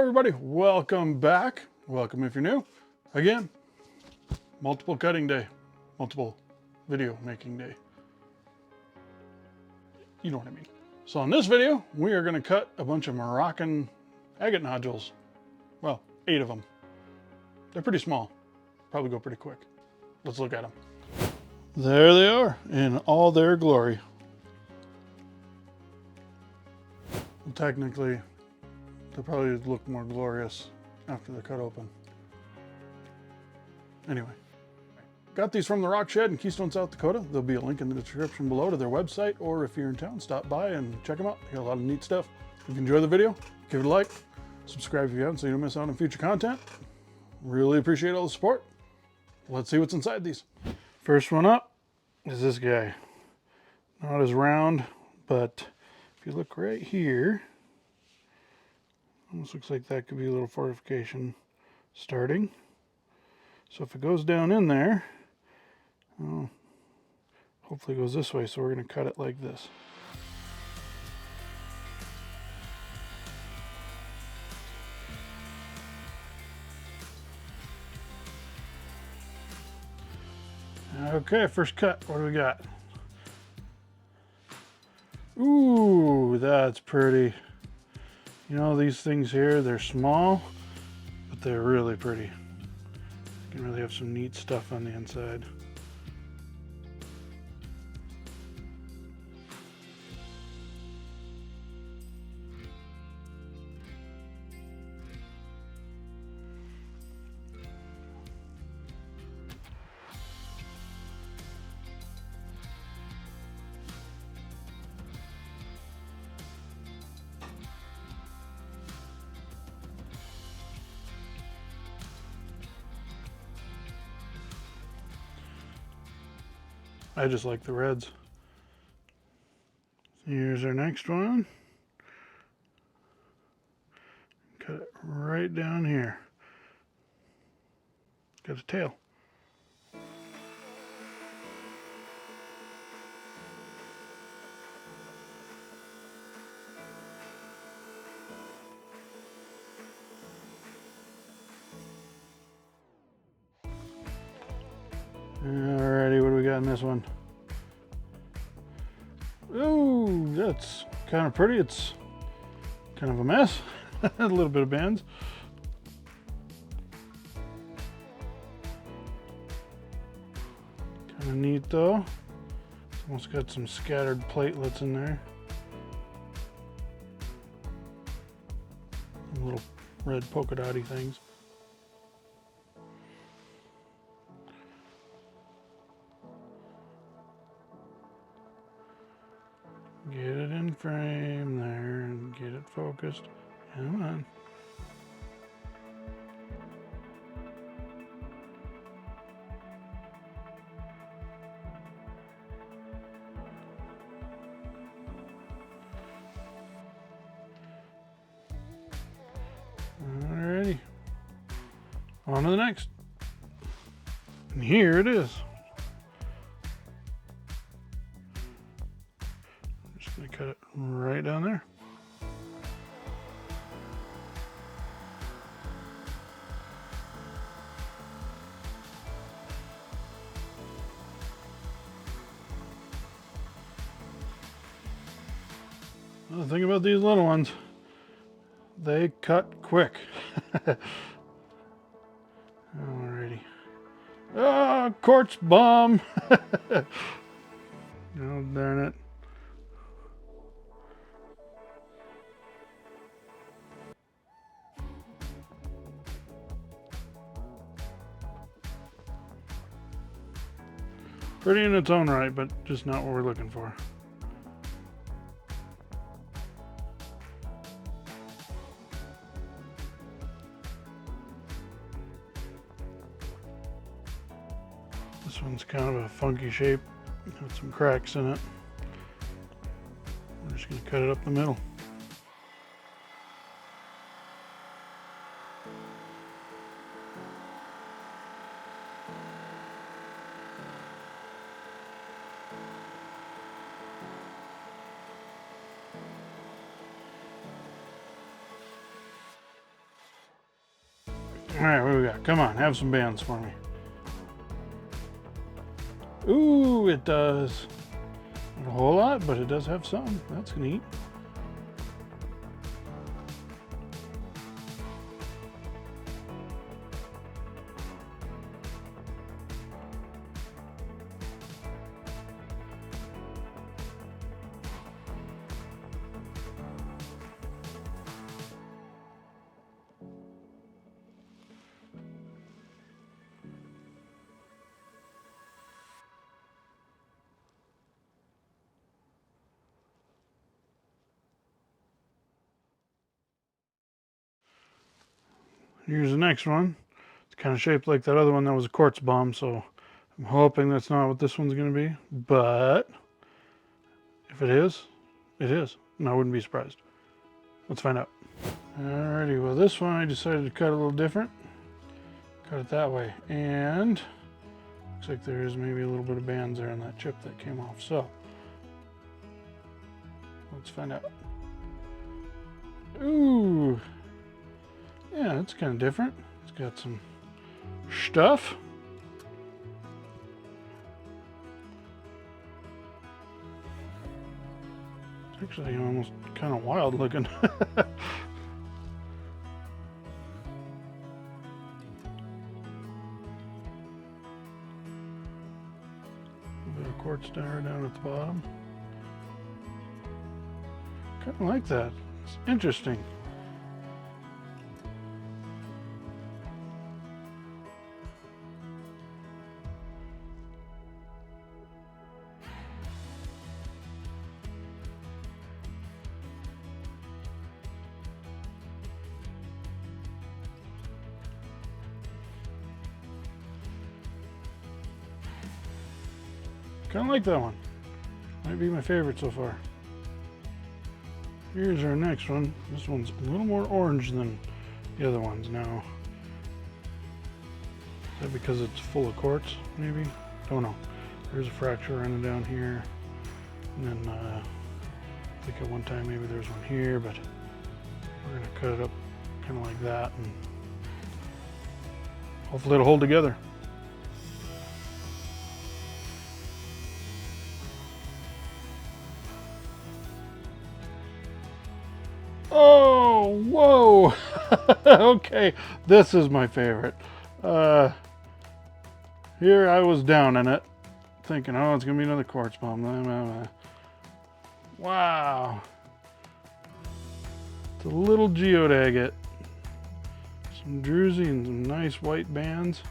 everybody, welcome back. Welcome if you're new. Again, multiple cutting day, multiple video making day. You know what I mean. So in this video, we are going to cut a bunch of Moroccan agate nodules. Well, 8 of them. They're pretty small. Probably go pretty quick. Let's look at them. There they are in all their glory. Well, technically, they'll probably look more glorious after they're cut open. Anyway, got these from the Rock Shed in Keystone, South Dakota. There'll be a link in the description below to their website, or if you're in town, stop by and check them out. They got a lot of neat stuff. If you enjoy the video, give it a like, subscribe if you haven't so you don't miss out on future content. Really appreciate all the support. Let's see what's inside these. First one up is this guy. Not as round, but if you look right here, almost looks like that could be a little fortification starting. So if it goes down in there, oh, hopefully it goes this way, so we're going to cut it like this. Okay, first cut, what do we got? Ooh, that's pretty. You know, these things here, they're small, but they're really pretty. You can really have some neat stuff on the inside. I just like the reds. Here's our next one. Cut it right down here. Got a tail. Alrighty, what do we got in this one? Ooh, that's kind of pretty. It's kind of a mess. A little bit of bands. Kind of neat though. It's almost got some scattered platelets in there. Some little red polka dotty things. Get it in frame there and get it focused. Come on. Alrighty. On to the next. And here it is. Cut it right down there. Well, the thing about these little ones, they cut quick. Alrighty. Ah, quartz bomb. Oh, darn it. Pretty in its own right, but just not what we're looking for. This one's kind of a funky shape, with some cracks in it. We're just going to cut it up the middle. All right, what do we got? Come on, have some bands for me. Ooh, it does. Not a whole lot, but it does have some. That's neat. Here's the next one. It's kind of shaped like that other one that was a quartz bomb, so I'm hoping that's not what this one's going to be. But if it is, it is. And I wouldn't be surprised. Let's find out. Alrighty, well this one I decided to cut a little different. Cut it that way. And looks like there is maybe a little bit of bands there on that chip that came off. So let's find out. Ooh. Yeah, it's kind of different. It's got some stuff. It's actually almost kind of wild looking. A bit of quartz down at the bottom. Kind of like that. It's interesting. Kind of like that one. Might be my favorite so far. Here's our next one. This one's a little more orange than the other ones now. Is that because it's full of quartz, maybe? Don't know. There's a fracture running down here. And then I think at one time maybe there's one here, but we're going to cut it up kind of like that. And hopefully it'll hold together. Oh, whoa. Okay, this is my favorite. Here I was down in it, thinking, oh, it's gonna be another quartz bomb. Wow. It's a little geode agate. Some druzy and some nice white bands.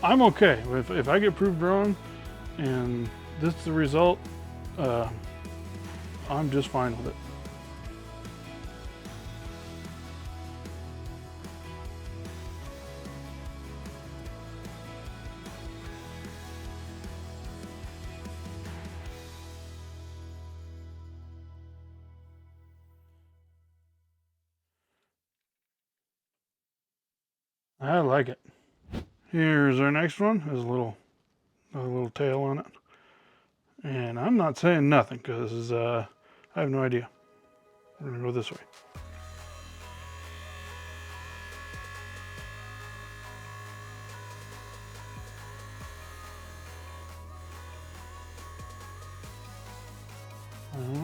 I'm okay if I get proved wrong and this is the result. I'm just fine with it. I like it. Here's our next one. There's a little tail on it. And I'm not saying nothing because I have no idea. We're gonna go this way.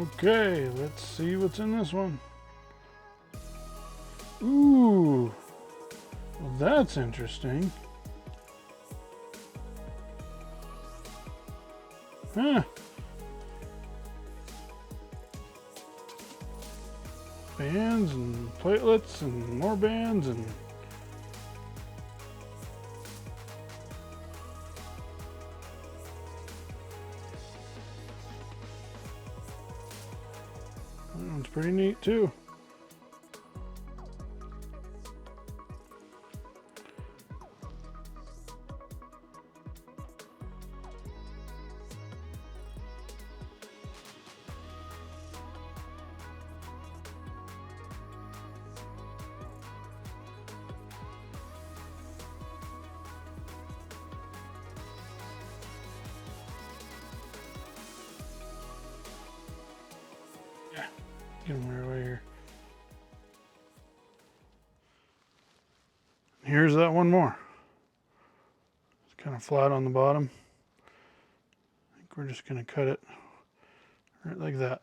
Okay, let's see what's in this one. Ooh, well, that's interesting. Huh. Bands and platelets and more bands and that one's pretty neat too. Get them right away here. Here's that one more. It's kind of flat on the bottom. I think we're just going to cut it right like that.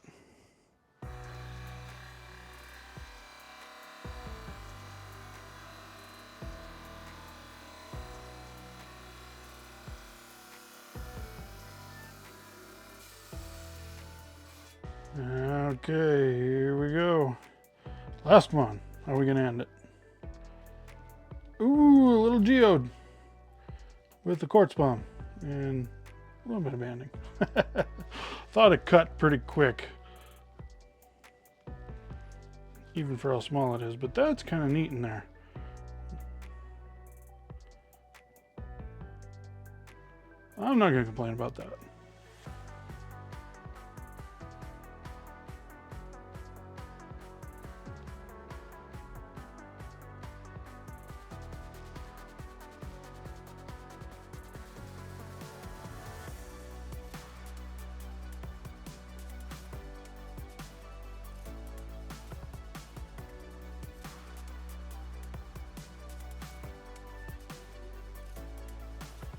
Okay, here we go. Last one. How are we gonna end it? Ooh, a little geode with the quartz bomb and a little bit of banding. Thought it cut pretty quick, even for how small it is, but that's kind of neat in there. I'm not gonna complain about that.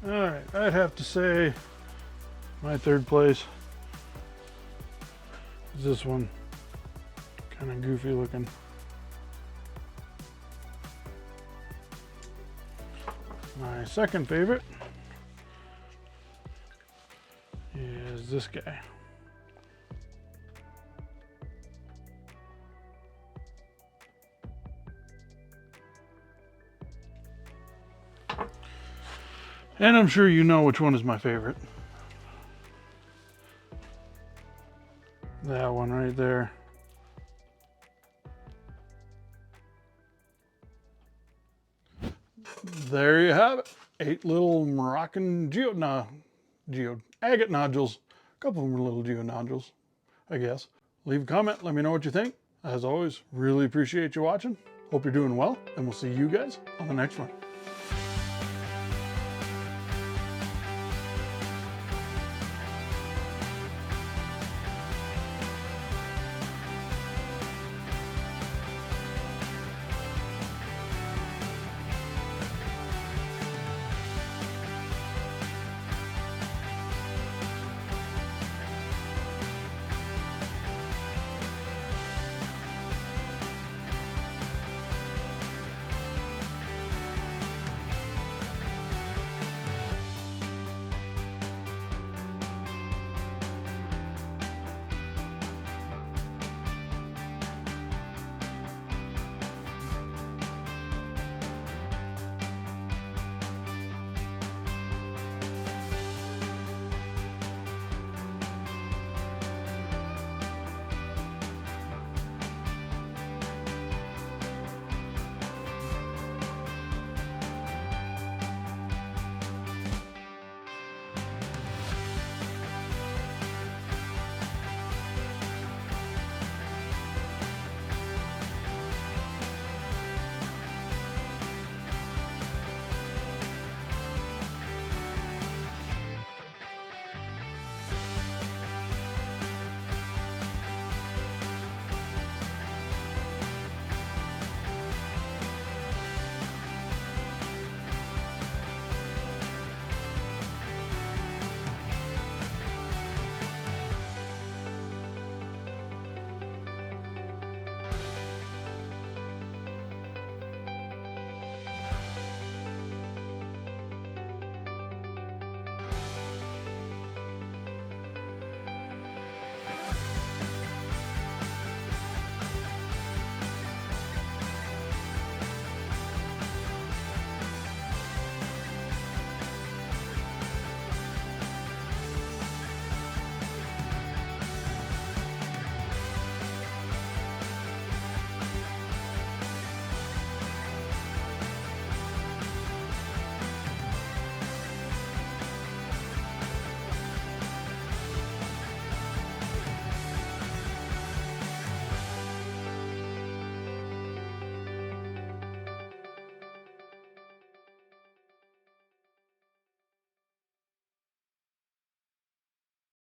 All right, I'd have to say my third place is this one. Kind of goofy looking. My second favorite is this guy. And I'm sure you know which one is my favorite. That one right there. There you have it. 8 little Moroccan agate nodules. A couple of them are little geo nodules, I guess. Leave a comment, let me know what you think. As always, really appreciate you watching. Hope you're doing well, and we'll see you guys on the next one.